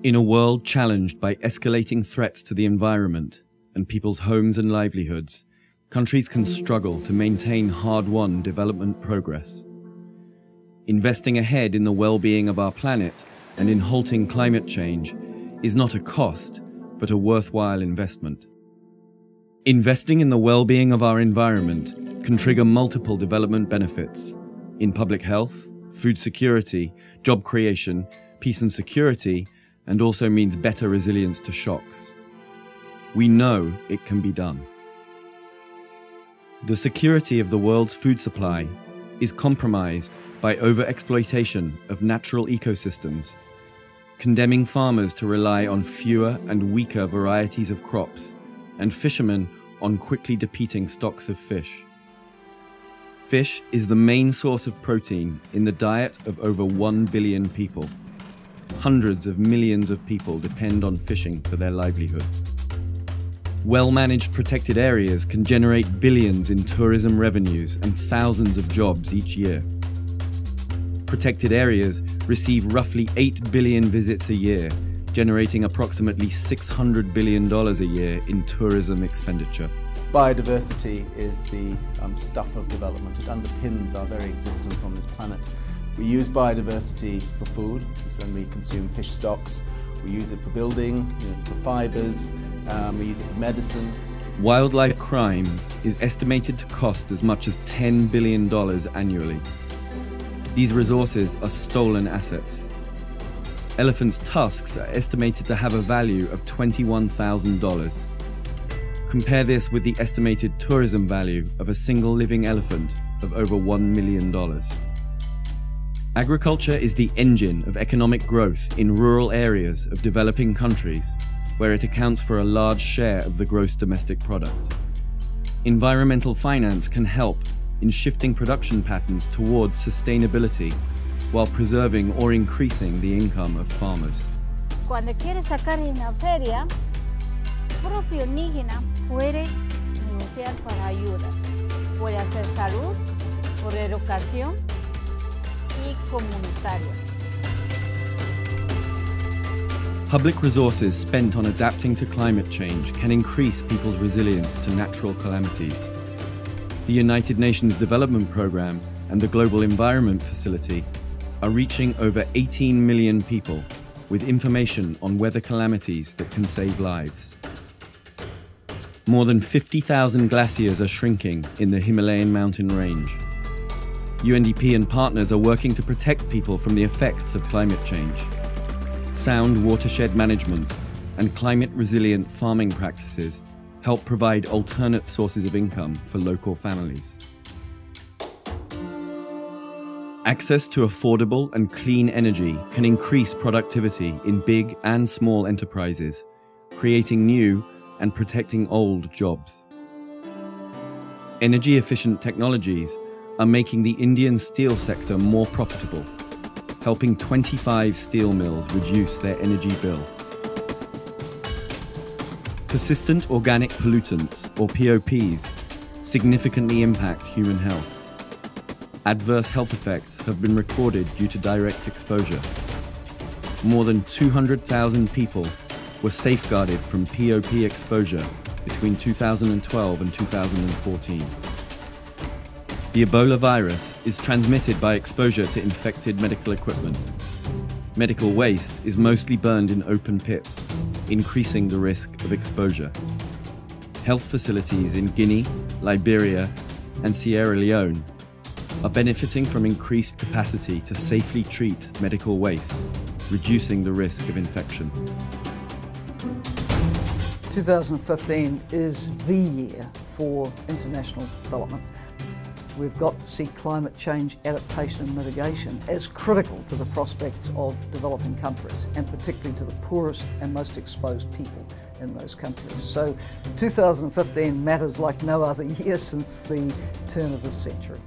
In a world challenged by escalating threats to the environment and people's homes and livelihoods, countries can struggle to maintain hard-won development progress. Investing ahead in the well-being of our planet and in halting climate change is not a cost, but a worthwhile investment. Investing in the well-being of our environment can trigger multiple development benefits in public health, food security, job creation, peace and security, and also means better resilience to shocks. We know it can be done. The security of the world's food supply is compromised by overexploitation of natural ecosystems, condemning farmers to rely on fewer and weaker varieties of crops, and fishermen on quickly depleting stocks of fish. Fish is the main source of protein in the diet of over 1 billion people. Hundreds of millions of people depend on fishing for their livelihood. Well-managed protected areas can generate billions in tourism revenues and thousands of jobs each year. Protected areas receive roughly 8 billion visits a year, generating approximately $600 billion a year in tourism expenditure. Biodiversity is the stuff of development. It underpins our very existence on this planet. We use biodiversity for food. It's when we consume fish stocks. We use it for building, for fibres. We use it for medicine. Wildlife crime is estimated to cost as much as $10 billion annually. These resources are stolen assets. Elephants' tusks are estimated to have a value of $21,000. Compare this with the estimated tourism value of a single living elephant of over $1 million. Agriculture is the engine of economic growth in rural areas of developing countries, where it accounts for a large share of the gross domestic product. Environmental finance can help in shifting production patterns towards sustainability while preserving or increasing the income of farmers. Cuando quiere sacar en la feria, propio indígena puede negociar para ayuda. Puede hacer salud, por educación y comunitaria. Public resources spent on adapting to climate change can increase people's resilience to natural calamities. The United Nations Development Programme and the Global Environment Facility are reaching over 18 million people with information on weather calamities that can save lives. More than 50,000 glaciers are shrinking in the Himalayan mountain range. UNDP and partners are working to protect people from the effects of climate change. Sound watershed management and climate-resilient farming practices help provide alternate sources of income for local families. Access to affordable and clean energy can increase productivity in big and small enterprises, creating new and protecting old jobs. Energy-efficient technologies are making the Indian steel sector more profitable, helping 25 steel mills reduce their energy bill. Persistent organic pollutants, or POPs, significantly impact human health. Adverse health effects have been recorded due to direct exposure. More than 200,000 people were safeguarded from POP exposure between 2012 and 2014. The Ebola virus is transmitted by exposure to infected medical equipment. Medical waste is mostly burned in open pits, increasing the risk of exposure. Health facilities in Guinea, Liberia, and Sierra Leone are benefiting from increased capacity to safely treat medical waste, reducing the risk of infection. 2015 is the year for international development. We've got to see climate change adaptation and mitigation as critical to the prospects of developing countries, and particularly to the poorest and most exposed people in those countries. So 2015 matters like no other year since the turn of this century.